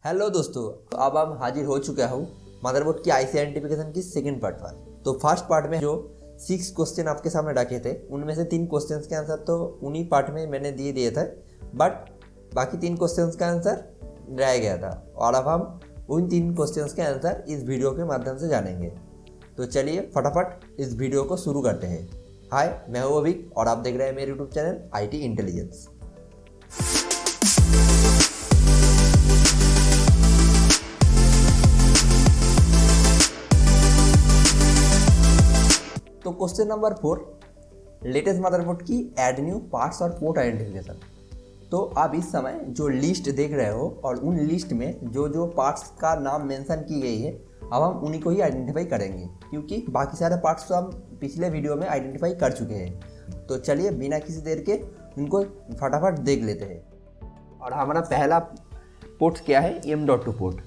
Hello दोस्तों, तो अब हम हाजिर हो चुका हूँ मदरबोर्ड की आईसी आइडेंटिफिकेशन की सेकंड पार्ट पर। तो फर्स्ट पार्ट में जो 6 क्वेश्चन आपके सामने रखे थे उनमें से 3 क्वेश्चंस के आंसर तो उन्हीं पार्ट में मैंने दिए दिए थे, बट बाकी 3 क्वेश्चंस का आंसर रह गया था और अब हम उन 3 क्वेश्चंस के आंसर इस वीडियो के माध्यम से जानेंगे। तो चलिए फटाफट इस वीडियो को शुरू करते हैं। हाय, मैं हूँ अभिक और आप देख रहे हैं मेरे यूट्यूब चैनल IT इंटेलिजेंस। तो क्वेश्चन नंबर 4, लेटेस्ट मदरबोर्ड की ऐड न्यू पार्ट्स और पोर्ट आइडेंटिफिकेशन। तो आप इस समय जो लिस्ट देख रहे हो और उन लिस्ट में जो जो पार्ट्स का नाम मेंशन की गई है, अब हम उन्हीं को ही आइडेंटिफाई करेंगे क्योंकि बाकी सारे पार्ट्स तो हम पिछले वीडियो में आइडेंटिफाई कर चुके हैं। तो चलिए बिना किसी देर के उनको फटाफट देख लेते हैं। और हमारा पहला पोर्ट क्या है? M.2 port.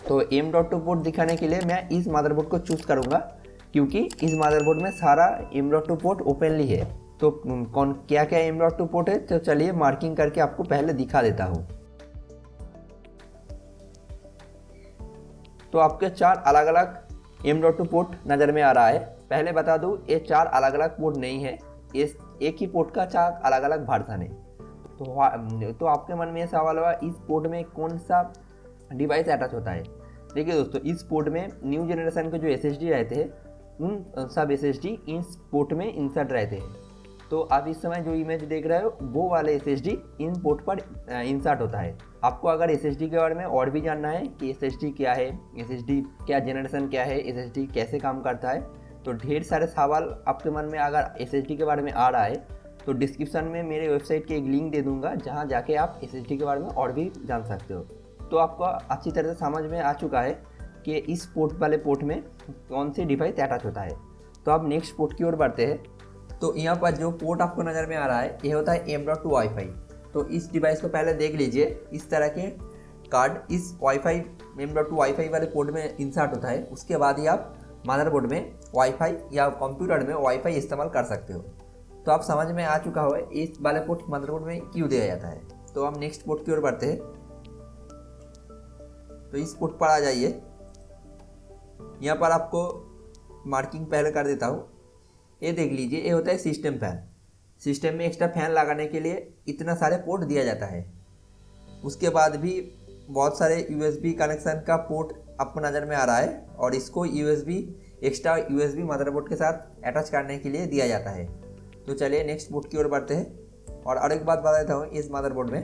तो M.2 पोर्ट दिखाने के लिए मैं इस मदरबोर्ड को चूज़ करूँगा क्योंकि इस मदरबोर्ड में सारा M.2 पोर्ट ओपनली है। तो कौन क्या क्या M.2 पोर्ट है, तो चलिए मार्किंग करके आपको पहले दिखा देता हूँ। तो आपके 4 अलग अलग M.2 पोर्ट नज़र में आ रहा है। पहले बता दूँ, ये 4 अलग अलग पोर्ट नहीं है, ये एक ही पोर्ट का 4 अलग अलग वर्जन है। तो आपके मन में ये सवाल हुआ, इस पोर्ट में कौन सा डिवाइस अटैच होता है? देखिए दोस्तों, इस पोर्ट में न्यू जनरेशन के जो SSD रहते हैं उन सब SSD इस पोर्ट में इंसर्ट रहते हैं। तो आप इस समय जो इमेज देख रहे हो वो वाले SSD इन पोर्ट पर इंसर्ट होता है। आपको अगर SSD के बारे में और भी जानना है कि SSD क्या है, SSD क्या जनरेशन क्या है, SSD कैसे काम करता है, तो ढेर सारे सवाल आपके मन में अगर SSD के बारे में आ रहा है तो डिस्क्रिप्शन में मेरे वेबसाइट के एक लिंक दे दूंगा जहाँ जाके आप SSD के बारे में और भी जान सकते हो। तो आपको अच्छी तरह से समझ में आ चुका है कि इस पोर्ट वाले पोर्ट में कौन सी डिवाइस अटैच होता है। तो अब नेक्स्ट पोर्ट की ओर बढ़ते हैं। तो यहाँ पर जो पोर्ट आपको नज़र में आ रहा है ये होता है M.2 वाईफाई। तो इस डिवाइस को पहले देख लीजिए, इस तरह के कार्ड इस वाईफाई M.2 वाईफाई वाले पोर्ट में इंसर्ट होता है। उसके बाद ही आप मदरबोर्ड में वाईफाई या कंप्यूटर में वाईफाई इस्तेमाल कर सकते हो। तो आप समझ में आ चुका हो इस वाले पोर्ट मदरबोर्ड में क्यों दिया जाता है। तो हम नेक्स्ट पोर्ट की ओर बढ़ते हैं। तो इस पोर्ट पर आ जाइए। यहाँ पर आपको मार्किंग पहले कर देता हूँ। ये देख लीजिए, ये होता है सिस्टम फैन। सिस्टम में एक्स्ट्रा फैन लगाने के लिए इतना सारे पोर्ट दिया जाता है। उसके बाद भी बहुत सारे USB कनेक्शन का पोर्ट आपको नज़र में आ रहा है और इसको एक्स्ट्रा USB मदरबोर्ड के साथ अटैच करने के लिए दिया जाता है। तो चलिए नेक्स्ट पोर्ट की ओर बढ़ते हैं। और एक बात बता देता हूँ, इस मदरबोर्ड में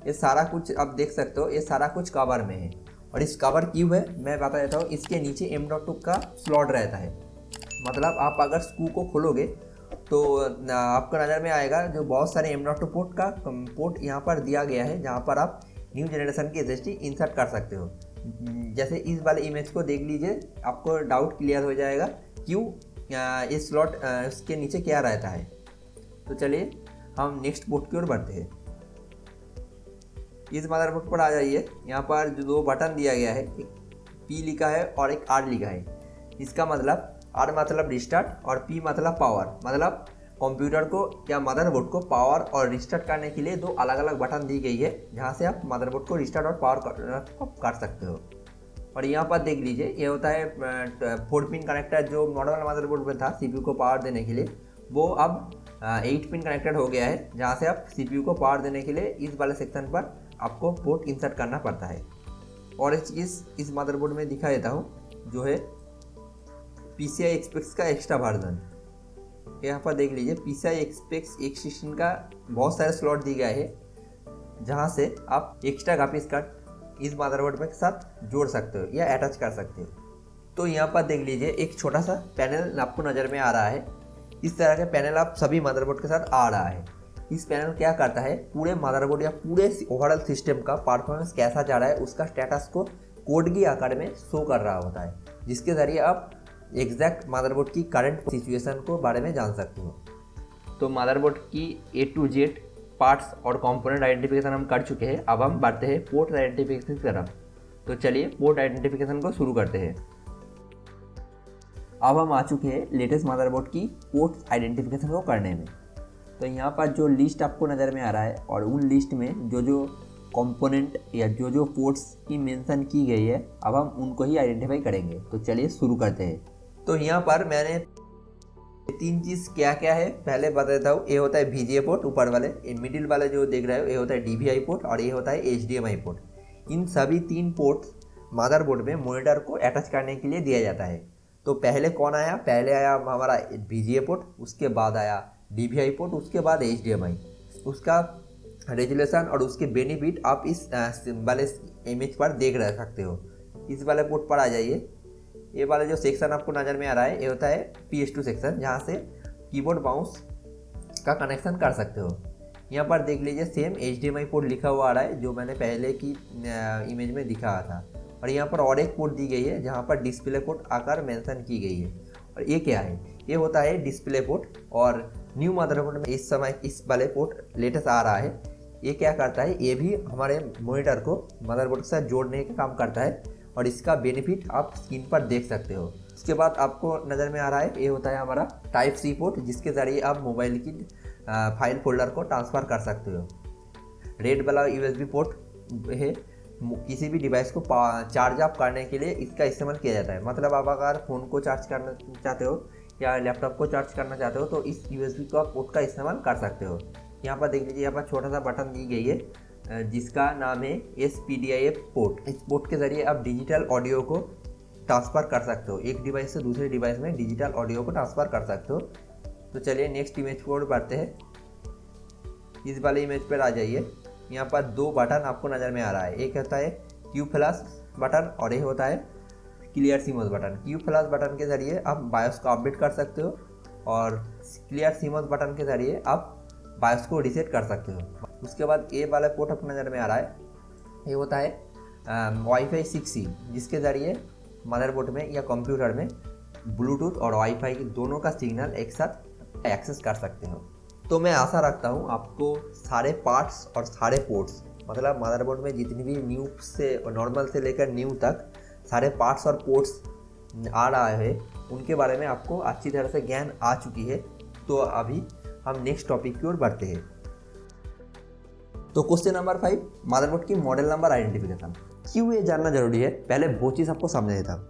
ये सारा कुछ आप देख सकते हो, ये सारा कुछ कवर में है। और इस कवर क्यों है मैं बता देता हूँ। इसके नीचे M.2 का स्लॉट रहता है। मतलब आप अगर स्क्रू को खोलोगे तो आपको नज़र में आएगा जो बहुत सारे M.2 पोर्ट का पोर्ट यहाँ पर दिया गया है, जहाँ पर आप न्यू जनरेशन की SSD इंसर्ट कर सकते हो। जैसे इस वाले इमेज को देख लीजिए, आपको डाउट क्लियर हो जाएगा क्यों इस स्लॉट इसके नीचे क्या रहता है। तो चलिए हम नेक्स्ट पोर्ट की ओर बढ़ते हैं। इस मदरबोर्ड पर आ जाइए। यहाँ पर जो 2 बटन दिया गया है, एक P लिखा है और एक R लिखा है। इसका मतलब R मतलब रिस्टार्ट और P मतलब पावर। मतलब कंप्यूटर को या मदरबोर्ड को पावर और रिस्टार्ट करने के लिए 2 अलग अलग बटन दी गई है, जहाँ से आप मदरबोर्ड को रिस्टार्ट और पावर कर सकते हो। और यहाँ पर देख लीजिए, ये होता है 4 पिन कनेक्टर। जो नॉर्मल मदरबोर्ड में था CPU को पावर देने के लिए, वो अब 8 पिन कनेक्टेड हो गया है, जहाँ से आप CPU को पावर देने के लिए इस वाले सेक्शन पर आपको पोर्ट इंसर्ट करना पड़ता है। और इस मदरबोर्ड में दिखा देता हूँ जो है PCI Express का एक्स्ट्रा वर्जन। यहाँ पर देख लीजिए, PCI Express X16 का बहुत सारे स्लॉट दिए गए हैं, जहाँ से आप एक्स्ट्रा ग्राफिक्स कार्ड इस मदरबोर्ड में के साथ जोड़ सकते हो या अटैच कर सकते हो। तो यहाँ पर देख लीजिए, एक छोटा सा पैनल आपको नज़र में आ रहा है। इस तरह के पैनल आप सभी मदरबोर्ड के साथ आ रहा है। इस पैनल क्या करता है, पूरे मदरबोर्ड या पूरे ओवरऑल सिस्टम का परफॉर्मेंस कैसा जा रहा है उसका स्टेटस को कोड के आकार में शो कर रहा होता है, जिसके ज़रिए आप एग्जैक्ट मदरबोर्ड की करंट सिचुएशन को बारे में जान सकते हो। तो मदरबोर्ड की A to Z पार्ट्स और कंपोनेंट आइडेंटिफिकेशन हम कर चुके हैं। अब हम बढ़ते हैं पोर्ट आइडेंटिफिकेशन की तरफ। तो चलिए पोर्ट आइडेंटिफिकेशन को शुरू करते हैं। अब हम आ चुके हैं लेटेस्ट मदरबोर्ड की पोर्ट आइडेंटिफिकेशन को करने में। तो यहाँ पर जो लिस्ट आपको नज़र में आ रहा है और उन लिस्ट में जो जो कंपोनेंट या जो जो पोर्ट्स की मेंशन की गई है अब हम उनको ही आइडेंटिफाई करेंगे। तो चलिए शुरू करते हैं। तो यहाँ पर मैंने 3 चीज़ क्या क्या है पहले बता देता हूँ। ये होता है VGA पोर्ट ऊपर वाले, ये मिडिल वाले जो देख रहे हो ये होता है DVI पोर्ट और ये होता है HDMI पोर्ट। इन सभी 3 पोर्ट्स मदरबोर्ड में मॉनिटर को अटैच करने के लिए दिया जाता है। तो पहले कौन आया, पहले आया हमारा VGA पोर्ट, उसके बाद आया DVI पोर्ट, उसके बाद HDMI। उसका रेजोल्यूशन और उसके बेनिफिट आप इस वाले इमेज पर देख रह सकते हो। इस वाले पोर्ट पर आ जाइए। ये वाला जो सेक्शन आपको नज़र में आ रहा है ये होता है PS2 सेक्शन, जहाँ से कीबोर्ड माउस का कनेक्शन कर सकते हो। यहाँ पर देख लीजिए सेम HDMI पोर्ट लिखा हुआ आ रहा है जो मैंने पहले की इमेज में दिखाया था। और यहाँ पर और एक पोर्ट दी गई है जहाँ पर डिस्प्ले पोर्ट आकर मेंशन की गई है। और ये क्या है, ये होता है डिस्प्ले पोर्ट। और न्यू मदरबोर्ड में इस समय इस वाले पोर्ट लेटेस्ट आ रहा है। ये क्या करता है, ये भी हमारे मॉनिटर को मदरबोर्ड के साथ जोड़ने का काम करता है और इसका बेनिफिट आप स्क्रीन पर देख सकते हो। उसके बाद आपको नज़र में आ रहा है ये होता है हमारा Type-C पोर्ट, जिसके ज़रिए आप मोबाइल की फाइल फोल्डर को ट्रांसफ़र कर सकते हो। रेड वाला USB पोर्ट है, किसी भी डिवाइस को चार्ज अप करने के लिए इसका इस्तेमाल किया जाता है। मतलब आप अगर फ़ोन को चार्ज करना चाहते हो या लैपटॉप को चार्ज करना चाहते हो तो इस USB का पोर्ट का इस्तेमाल कर सकते हो। यहाँ पर देख लीजिए, यहाँ पर छोटा सा बटन दी गई है जिसका नाम है SPDIF पोर्ट। इस पोर्ट के ज़रिए आप डिजिटल ऑडियो को ट्रांसफ़र कर सकते हो, एक डिवाइस से दूसरे डिवाइस में डिजिटल ऑडियो को ट्रांसफ़र कर सकते हो। तो चलिए नेक्स्ट इमेज पर बढ़ते हैं। इस वाले इमेज पर आ जाइए। यहाँ पर 2 बटन आपको नज़र में आ रहा है, एक होता है Q फ्लैश बटन और एक होता है clear CMOS button. Q flash button के ज़रिए आप बायोस को अपडेट कर सकते हो और क्लियर सीमोस बटन के ज़रिए आप बायोस को रीसेट कर सकते हो। उसके बाद ये वाला पोर्ट आपको नज़र में आ रहा है, ये होता है Wi-Fi 6E, जिसके ज़रिए मदरबोर्ड में या कंप्यूटर में ब्लूटूथ और वाईफाई दोनों का सिग्नल एक साथ एक्सेस कर सकते हो। तो मैं आशा रखता हूँ आपको सारे पार्ट्स और सारे पोर्ट्स, मतलब मदरबोर्ड में जितनी भी न्यू से नॉर्मल से लेकर न्यू तक सारे पार्ट्स और पोर्ट्स आ रहा है उनके बारे में आपको अच्छी तरह से ज्ञान आ चुकी है। तो अभी हम नेक्स्ट टॉपिक की ओर बढ़ते हैं। तो क्वेश्चन नंबर 5, मदरबोर्ड की मॉडल नंबर आइडेंटिफिकेशन। क्यों ये जानना जरूरी है, पहले वो चीज़ आपको समझा देता हूँ।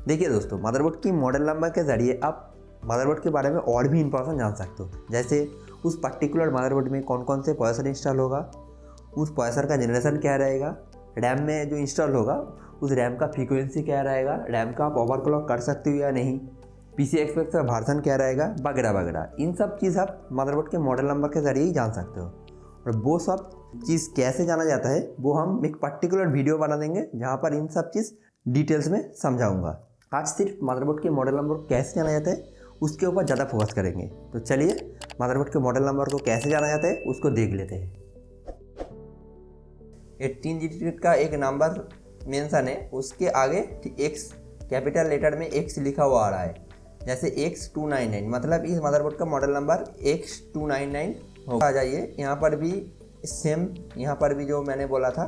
देखिए दोस्तों, मदरबोर्ड की मॉडल नंबर के ज़रिए आप मदरबोर्ड के बारे में और भी इंफॉर्मेशन जान सकते हो। जैसे उस पर्टिकुलर मदरबोर्ड में कौन कौन से प्रोसेसर इंस्टॉल होगा, उस प्रोसेसर का जनरेशन क्या रहेगा, रैम में जो इंस्टॉल होगा उस रैम का फ्रीक्वेंसी क्या रहेगा, रैम का आप ओवरक्लॉक कर सकते हो या नहीं, PCI-Express का वर्जन क्या रहेगा, वगैरह वगैरह। इन सब चीज़ आप मदरबोर्ड के मॉडल नंबर के ज़रिए ही जान सकते हो। और वो सब चीज़ कैसे जाना जाता है वो हम एक पर्टिकुलर वीडियो बना देंगे जहाँ पर इन सब चीज़ डिटेल्स में समझाऊंगा। आज सिर्फ मदरबोर्ड के मॉडल नंबर कैसे जाना जाता है उसके ऊपर ज़्यादा फोकस करेंगे। तो चलिए मदरबोर्ड के मॉडल नंबर को कैसे जाना जाता है उसको देख लेते हैं। 18 डिजिट का एक नंबर मेंशन है, उसके आगे X कैपिटल लेटर में X लिखा हुआ आ रहा है, जैसे X299, मतलब इस मदरबोर्ड का मॉडल नंबर X299 होगा। आ जाइए, यहाँ पर भी सेम, यहाँ पर भी जो मैंने बोला था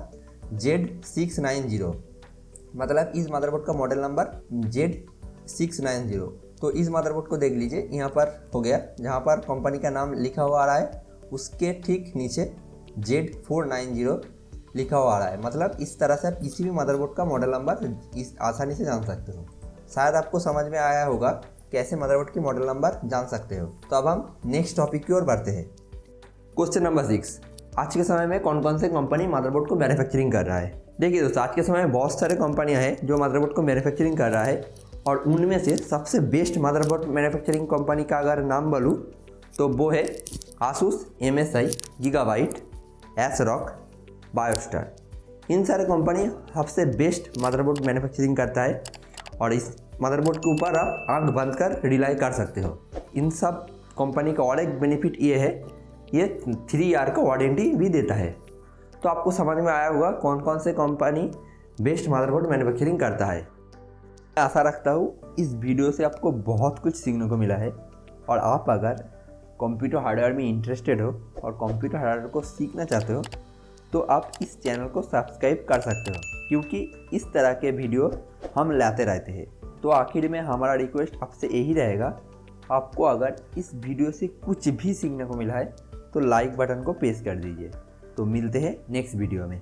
Z690, मतलब इस मदरबोर्ड का मॉडल नंबर Z690। तो इस मदरबोर्ड को देख लीजिए, यहाँ पर हो गया, जहाँ पर कंपनी का नाम लिखा हुआ आ रहा है उसके ठीक नीचे Z490 लिखा हुआ आ रहा है। मतलब इस तरह से आप किसी भी मदरबोर्ड का मॉडल नंबर इस आसानी से जान सकते हो। शायद आपको समझ में आया होगा कैसे मदरबोर्ड की मॉडल नंबर जान सकते हो। तो अब हम नेक्स्ट टॉपिक की ओर बढ़ते हैं। क्वेश्चन नंबर 6, आज के समय में कौन कौन से कंपनी मदरबोर्ड को मैन्युफैक्चरिंग कर रहा है। देखिए दोस्तों, आज के समय में बहुत सारे कंपनियां हैं जो मदरबोर्ड को मैन्युफैक्चरिंग कर रहा है और उनमें से सबसे बेस्ट मदरबोर्ड मैन्युफैक्चरिंग कंपनी का अगर नाम बोलूँ तो वो है आसूस, MSI, गीगाबाइट, एसरॉक, बायोस्टार। इन सारे कंपनी सबसे बेस्ट मदरबोर्ड मैन्युफैक्चरिंग करता है और इस मदरबोर्ड के ऊपर आप आंख बंद कर रिलाई कर सकते हो। इन सब कंपनी का और एक बेनिफिट ये है, ये 3 ईयर का वारंटी भी देता है। तो आपको समझ में आया होगा कौन कौन से कंपनी बेस्ट मदरबोर्ड मैन्युफैक्चरिंग करता है। मैं आशा रखता हूँ इस वीडियो से आपको बहुत कुछ सीखने को मिला है और आप अगर कंप्यूटर हार्डवेयर में इंटरेस्टेड हो और कंप्यूटर हार्डवेयर को सीखना चाहते हो तो आप इस चैनल को सब्सक्राइब कर सकते हो, क्योंकि इस तरह के वीडियो हम लाते रहते हैं। तो आखिर में हमारा रिक्वेस्ट आपसे यही रहेगा, आपको अगर इस वीडियो से कुछ भी सीखने को मिला है तो लाइक बटन को प्रेस कर दीजिए तो मिलते हैं नेक्स्ट वीडियो में।